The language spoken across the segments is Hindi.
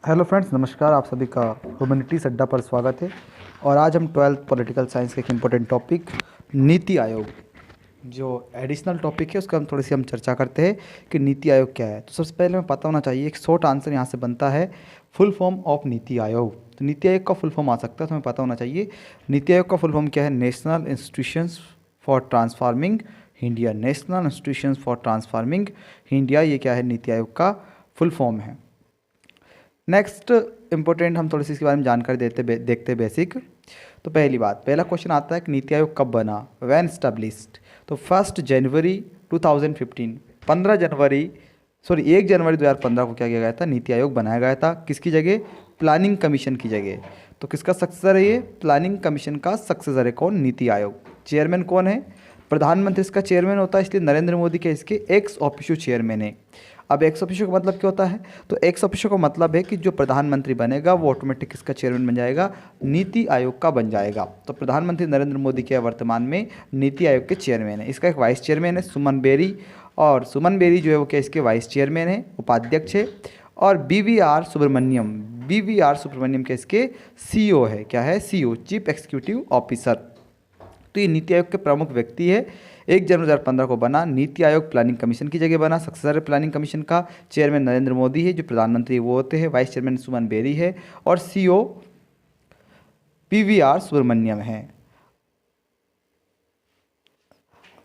हेलो फ्रेंड्स, नमस्कार। आप सभी का ह्यूमैनिटीज़ अड्डा पर स्वागत है। और आज हम 12th पॉलिटिकल साइंस के एक इम्पोर्टेंट टॉपिक नीति आयोग, जो एडिशनल टॉपिक है उसका हम चर्चा करते हैं कि नीति आयोग क्या है। तो सबसे पहले हमें पता होना चाहिए, एक शॉर्ट आंसर यहाँ से बनता है फुल फॉर्म ऑफ नीति आयोग। तो नीति आयोग का फुल फॉर्म आ सकता है, तो हमें पता होना चाहिए नीति आयोग का फुल फॉर्म क्या है। National institutions for transforming India. National institutions for transforming India, ये क्या है, नीति आयोग का फुल फॉर्म है। नेक्स्ट इंपॉर्टेंट, हम थोड़ी सी इसके बारे में जानकारी देखते हैं बेसिक। तो पहला क्वेश्चन आता है कि नीति आयोग कब बना, व्हेन स्टैब्लिश्ड। तो 1 जनवरी 2015, 1 जनवरी 2015 को क्या किया गया था, नीति आयोग बनाया गया था। किसकी जगह, प्लानिंग कमीशन की जगह। तो किसका सक्सेसर है ये, प्लानिंग कमीशन का सक्सेसर है कौन, नीति आयोग। चेयरमैन कौन है, प्रधानमंत्री इसका चेयरमैन होता है, इसलिए नरेंद्र मोदी के इसके एक्स ऑफिशियो चेयरमैन है। अब एक्स ऑफिशियो का मतलब क्या होता है, तो एक्स ऑफिशियो का मतलब है कि जो प्रधानमंत्री बनेगा वो ऑटोमेटिक इसका चेयरमैन बन जाएगा, नीति आयोग का बन जाएगा। तो प्रधानमंत्री नरेंद्र मोदी के वर्तमान में नीति आयोग के चेयरमैन है। इसका एक वाइस चेयरमैन है सुमन बेरी, और सुमन बेरी जो है वो क्या इसके वाइस चेयरमैन है, उपाध्यक्ष है। और बी वी आर सुब्रमण्यम के इसके सीईओ है, क्या है, सीईओ, चीफ एग्जीक्यूटिव ऑफिसर। तो ये नीति आयोग के प्रमुख व्यक्ति है। 1 जनवरी 2015 को बना नीति आयोग, प्लानिंग कमीशन की जगह बना। सक्सेसर प्लानिंग कमीशन का चेयरमैन नरेंद्र मोदी है, जो प्रधानमंत्री वो होते हैं, वाइस चेयरमैन सुमन बेरी है, और सीईओ PVR सुब्रमण्यम है।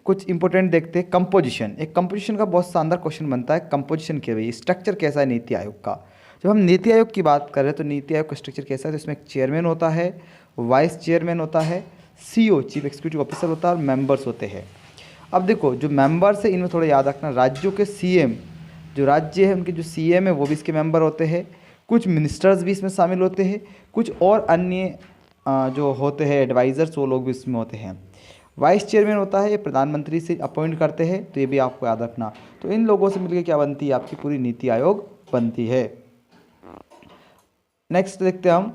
कुछ इंपॉर्टेंट देखते हैं, कंपोजिशन। एक कंपोजिशन का बहुत शानदार क्वेश्चन बनता है, कंपोजिशन क्या है, स्ट्रक्चर कैसा है नीति आयोग का। जब हम नीति आयोग की बात कर रहे हैं तो नीति आयोग का स्ट्रक्चर कैसा है, तो इसमें एक चेयरमैन होता है, वाइस चेयरमैन होता है, सीईओ चीफ एग्जीक्यूटिव ऑफिसर होता है, और मेंबर्स होते हैं। अब देखो जो मेंबर्स है इनमें थोड़ा याद रखना, राज्यों के सीएम, जो राज्य है उनके जो सीएम है वो भी इसके मेंबर होते हैं। कुछ मिनिस्टर्स भी इसमें शामिल होते हैं, कुछ और अन्य जो होते हैं एडवाइज़र्स, वो लोग भी इसमें होते हैं। वाइस चेयरमैन होता है, ये प्रधानमंत्री से अपॉइंट करते हैं, तो ये भी आपको याद रखना। तो इन लोगों से मिलकर क्या बनती है, आपकी पूरी नीति आयोग बनती है। नेक्स्ट देखते हैं हम,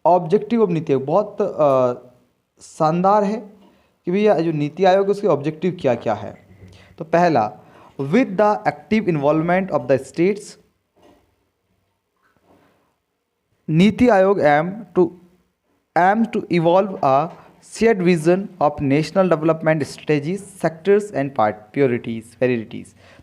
ऑब्जेक्टिव ऑफ नीति आयोग। बहुत शानदार है कि भैया जो नीति आयोग है उसके ऑब्जेक्टिव क्या क्या है। तो पहला, with the active involvement of the states, NITI Aayog aim to evolve a shared vision of national development strategies, sectors and priorities।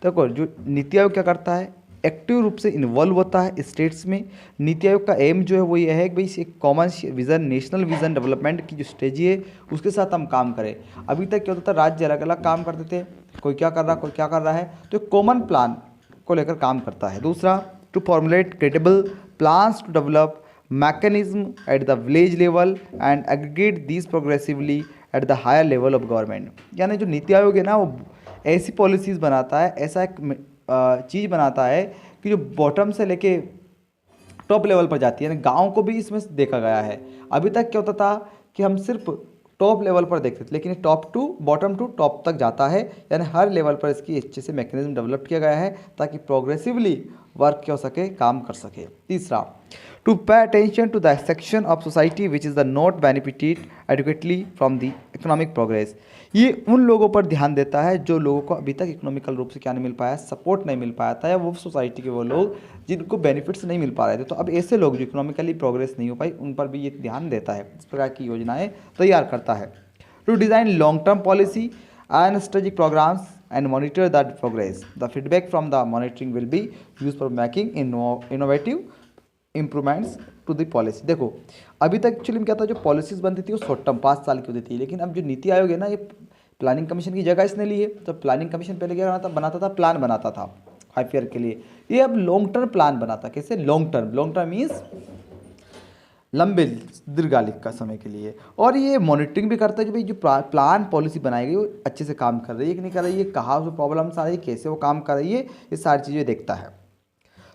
देखो जो नीति आयोग क्या करता है, एक्टिव रूप से इन्वॉल्व होता है स्टेट्स में। नीति आयोग का एम जो है वो ये है कि भाई एक common vision, national vision development की जो स्ट्रेटजी है उसके साथ हम काम करें। अभी तक क्या होता था, राज्य अलग अलग काम करते थे, कोई क्या कर रहा है, तो एक कॉमन प्लान को लेकर काम करता है। दूसरा, to formulate credible plans to develop mechanism at the village level and aggregate these progressively at the higher level of government। यानी जो नीति आयोग है ना वो ऐसी पॉलिसीज़ बनाता है, ऐसा एक चीज़ बनाता है कि जो बॉटम से लेके टॉप लेवल पर जाती है, यानी गाँव को भी इसमें देखा गया है। अभी तक क्या होता था कि हम सिर्फ टॉप लेवल पर देखते थे, लेकिन top to bottom to top तक जाता है, यानी हर लेवल पर इसकी अच्छे से मैकेनिज्म डेवलप किया गया है ताकि प्रोग्रेसिवली वर्क क्या हो सके, काम कर सके। तीसरा, to pay attention to the section of society which is the not benefited adequately from the economic progress. ये उन लोगों पर ध्यान देता है जो लोगों को अभी तक इकोनॉमिकल रूप से क्या नहीं मिल पाया, सपोर्ट नहीं मिल पाया था, या वो सोसाइटी के वो लोग जिनको बेनिफिट्स नहीं मिल पा रहे थे। तो अब ऐसे लोग जो इकोनॉमिकली प्रोग्रेस नहीं हो पाई उन पर भी ये ध्यान देता है, इस प्रकार की योजनाएं तैयार करता है। To design long term policy and strategic programmes and monitor that progress. The feedback from the monitoring will be used for making innovative improvements to the policy। देखो अभी तक एक्चुअली में क्या था, जो पॉलिसीज़ बनती थी वो शॉर्ट टर्म 5 साल की होती थी, लेकिन अब जो नीति आयोग है ना, ये प्लानिंग कमीशन की जगह इसने ली है। तो प्लानिंग कमीशन पहले क्या बनाता था, प्लान बनाता था 5 ईयर के लिए, ये अब लॉन्ग टर्म प्लान बनाता। कैसे, लॉन्ग टर्म मीन्स लंबे दीर्घकालिक का समय के लिए। और ये मॉनिटरिंग भी करता है कि भाई जो प्लान पॉलिसी बनाई गई वो अच्छे से काम कर रही है कि नहीं कर रही है, कहाँ उसमें प्रॉब्लम्स आ रही है, कैसे वो काम कर रही है, ये सारी चीज़ें देखता है।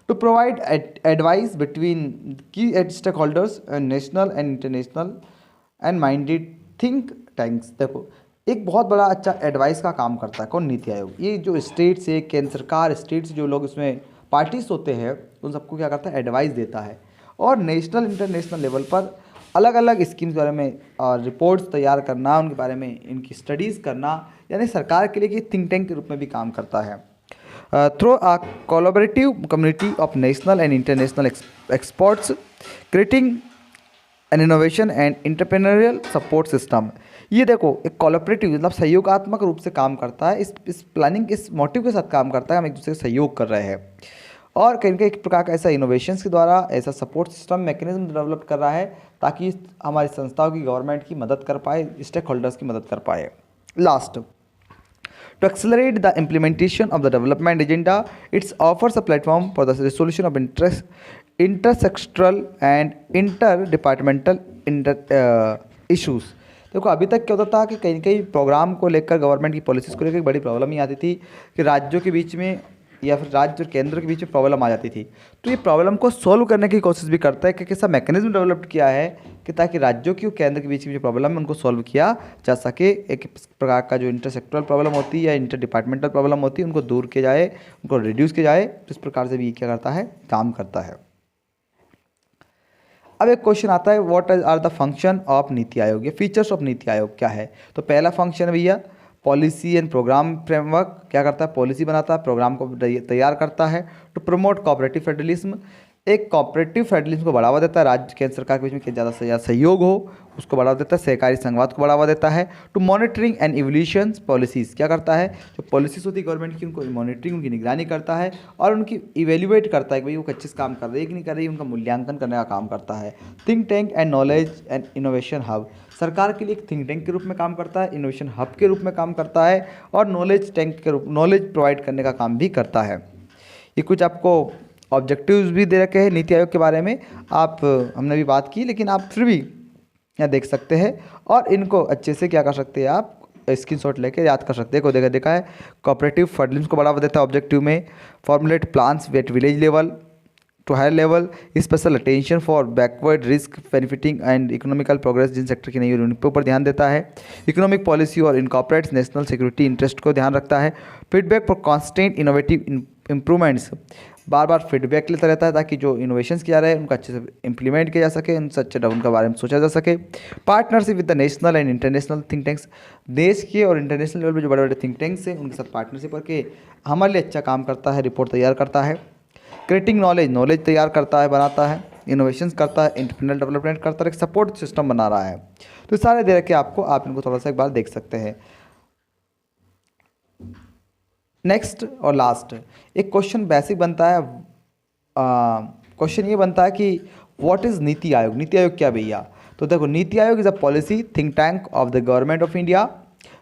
To provide advice between key stakeholders and national and international and minded think tanks. देखो एक बहुत बड़ा अच्छा एडवाइस का काम करता है कौन, नीति आयोग। ये जो स्टेट से, केंद्र सरकार, स्टेट से जो लोग इसमें पार्टिस होते हैं उन सबको क्या करता है, एडवाइस देता है। और नेशनल इंटरनेशनल लेवल पर अलग अलग स्कीम्स के बारे में रिपोर्ट्स तैयार करना, उनके बारे में इनकी स्टडीज़ करना, यानी सरकार के लिए कि थिंक टैंक के रूप में भी काम करता है। Through a collaborative community of national and international experts creating an innovation and entrepreneurial support system. ये देखो एक कोलैबोरेटिव मतलब सहयोगात्मक रूप से काम करता है, इस प्लानिंग इस मोटिव के साथ काम करता है, हम एक दूसरे से सहयोग कर रहे हैं और कहीं ना एक प्रकार का ऐसा इनोवेशंस के द्वारा ऐसा सपोर्ट सिस्टम मैकेनिज्म डेवलप कर रहा है ताकि हमारी संस्थाओं की गवर्नमेंट की मदद कर पाए, स्टेक होल्डर्स की मदद कर पाए। Last, to accelerate the implementation of the development agenda, it offers a platform for the resolution of intersectoral and interdepartmental issues। देखो अभी तक क्या होता था कि कहीं कहीं प्रोग्राम को लेकर गवर्नमेंट की पॉलिसीज़ को लेकर एक बड़ी प्रॉब्लम ही आती थी कि राज्यों के बीच में या फिर राज्य और केंद्र के बीच में प्रॉब्लम आ जाती थी। तो ये प्रॉब्लम को सॉल्व करने की कोशिश भी करता है कि कैसा मैकेनिज्म डेवलप किया है कि ताकि राज्यों की और केंद्र के बीच में जो प्रॉब्लम है उनको सॉल्व किया जा सके। एक प्रकार का जो इंटरसेक्टरल प्रॉब्लम होती है या इंटर डिपार्टमेंटल प्रॉब्लम होती है उनको दूर किया जाए, उनको रिड्यूस किया जाए। तो इस प्रकार से भी क्या करता है, काम करता है। अब एक क्वेश्चन आता है, what are the function of NITI Aayog, ये फीचर्स ऑफ नीति आयोग क्या है। तो पहला फंक्शन है भैया पॉलिसी एंड प्रोग्राम फ्रेमवर्क, क्या करता है, पॉलिसी बनाता है, प्रोग्राम को तैयार करता है। टू प्रमोट कोऑपरेटिव फेडरलिज्म, एक कोऑपरेटिव फेडरलिज्म को बढ़ावा देता है, राज्य केंद्र सरकार के बीच में ज़्यादा से ज़्यादा सहयोग हो उसको बढ़ावा देता है, सहकारी संघवाद को बढ़ावा देता है। To monitoring and evolution policies, क्या करता है, जो पॉलिसीज होती है गवर्नमेंट की उनको मॉनिटरिंग उनकी निगरानी करता है और उनकी इवेल्युएट करता है कि भाई वो अच्छे से काम कर रही है कि नहीं कर रही है, उनका मूल्यांकन करने का काम करता है। Think tank and knowledge and innovation hub, सरकार के लिए एक थिंक टैंक के रूप में काम करता है, इनोवेशन हब के रूप में काम करता है और नॉलेज टैंक के रूप नॉलेज प्रोवाइड करने का काम भी करता है। ये कुछ आपको ऑब्जेक्टिव्स भी दे रखे हैं नीति आयोग के बारे में, आप हमने भी बात की लेकिन आप फिर भी यहाँ देख सकते हैं और इनको अच्छे से क्या कर सकते हैं, आप स्क्रीनशॉट लेके याद कर सकते हैं। को देखा है कोऑपरेटिव फेडरलिज्म को बढ़ावा देता है ऑब्जेक्टिव में। Formulate plans at village level to higher level, special attention for backward risk benefiting and economical progress, जिन सेक्टर की नहीं है उनके ऊपर ध्यान देता है। इकोनॉमिक पॉलिसी और इनकॉर्पोरेट्स नेशनल सिक्योरिटी इंटरेस्ट को ध्यान रखता है। Feedback for constant innovative improvements, बार बार फीडबैक लेता रहता है ताकि जो इनोवेशंस किया रहे उनका अच्छे से इंप्लीमेंट किया जा सके, उनसे अच्छे उनके बारे में सोचा जा सके। Partnership with the national and international think tanks, देश के और इंटरनेशनल लेवल पे जो बड़े बड़े थिंक टैंक्स हैं उनके साथ पार्टनरशिप करके हमारे लिए अच्छा काम करता है, रिपोर्ट तैयार करता है। क्रिएटिंग नॉलेज तैयार करता है, बनाता है, इनोवेशंस करता है, इंटरप्रेन्योरियल डेवलपमेंट करता है, एक सपोर्ट सिस्टम बना रहा है। तो सारे दे रखे आपको, आप इनको थोड़ा सा एक बार देख सकते हैं। नेक्स्ट और लास्ट एक क्वेश्चन बेसिक बनता है, क्वेश्चन ये बनता है कि व्हाट इज़ नीति आयोग, नीति आयोग क्या भैया। तो देखो NITI Aayog is a policy think tank of the government of India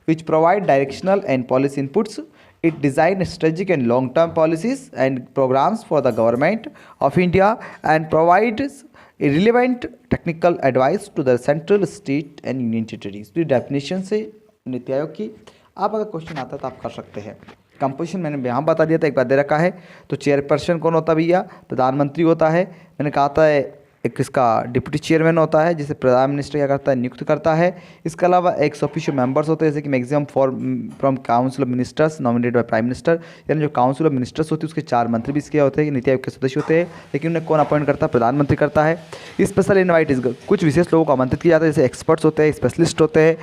which provide directional and policy inputs. It designs strategic and long-term policies and programs for the government of India and provides relevant technical advice to the central, state and union territories। तो डेफिनेशन से नीति आयोग की आप अगर क्वेश्चन आता है तो आप कर सकते हैं। कंपोजिशन मैंने यहाँ बता दिया था, एक बार दे रखा है। तो चेयरपर्सन कौन होता है भैया, प्रधानमंत्री होता है। मैंने कहा था एक इसका डिप्टी चेयरमैन होता है जिसे प्रधान मिनिस्टर क्या करता है, नियुक्त करता है। इसके अलावा एक्स ऑफिशियो मेंबर्स होते हैं जैसे कि maximum from council of ministers nominated by prime minister, यानी जो काउंसिल ऑफ मिनिस्टर्स होती है उसके 4 मंत्री भी इसके होते हैं, नीति आयोग के सदस्य होते हैं। लेकिन उन्हें कौन अपॉइंट करता है, प्रधानमंत्री करता है। स्पेशल इन्वाइट, कुछ विशेष लोगों को आमंत्रित किया जाता है जैसे एक्सपर्ट्स होते हैं, स्पेशलिस्ट होते हैं,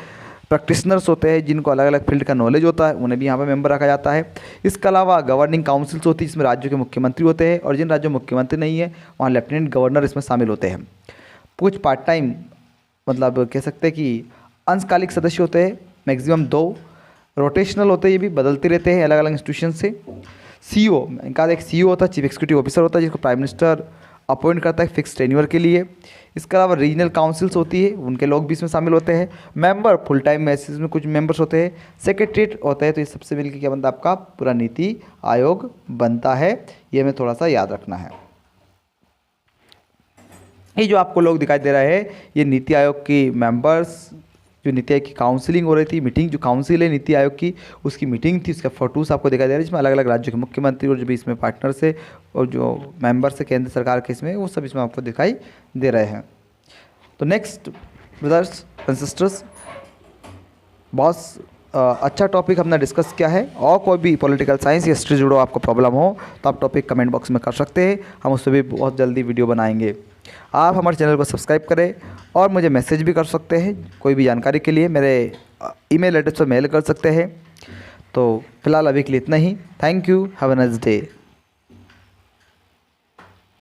प्रैक्टिशनर्स होते हैं जिनको अलग अलग फील्ड का नॉलेज होता है, उन्हें भी यहाँ पर मेंबर रखा जाता है। इसके अलावा गवर्निंग काउंसिल्स होती है जिसमें राज्यों के मुख्यमंत्री होते हैं और जिन राज्यों में मुख्यमंत्री नहीं है वहाँ लेफ्टिनेंट गवर्नर इसमें शामिल होते हैं। कुछ पार्ट टाइम मतलब कह सकते हैं कि अंशकालिक सदस्य होते हैं, मैक्सिमम 2 रोटेशनल होते हैं, ये भी बदलते रहते हैं अलग अलग इंस्टीट्यूशन से। सीईओ, इनका एक सीईओ होता है, चीफ एग्जीक्यूटिव ऑफिसर होता है जिसको प्राइम मिनिस्टर अपॉइंट करता है फिक्स टेन्योर के लिए। इसके अलावा रीजनल काउंसिल्स होती है, उनके लोग भी इसमें शामिल होते हैं। मेंबर फुल टाइम बेसिस में कुछ मेंबर्स होते हैं। सेक्रेटरीट होता है, तो ये सबसे मिलकर क्या बनता है, आपका पूरा नीति आयोग बनता है। ये हमें थोड़ा सा याद रखना है। ये जो आपको लोग दिखाई दे रहे हैं ये नीति आयोग की मेंबर्स, जो नीति आयोग की काउंसलिंग हो रही थी, मीटिंग, जो काउंसिल है नीति आयोग की उसकी मीटिंग थी, उसका फोटोस आपको दिखाई दे रहा है जिसमें अलग अलग राज्यों के मुख्यमंत्री और जो भी इसमें पार्टनर्स है और जो मेंबर्स है केंद्र सरकार के इसमें, वो सब इसमें आपको दिखाई दे रहे हैं। तो नेक्स्ट ब्रदर्स एंड सिस्टर्स, बहुत अच्छा टॉपिक हमने डिस्कस किया है। और कोई भी पॉलिटिकल साइंस या हिस्ट्री जुड़ो आपको प्रॉब्लम हो तो आप टॉपिक कमेंट बॉक्स में कर सकते हैं, हम उससे भी बहुत जल्दी वीडियो बनाएंगे। आप हमारे चैनल को सब्सक्राइब करें और मुझे मैसेज भी कर सकते हैं कोई भी जानकारी के लिए, मेरे ईमेल एड्रेस पर मेल कर सकते हैं। तो फिलहाल अभी के लिए इतना ही। Thank you, have a nice day.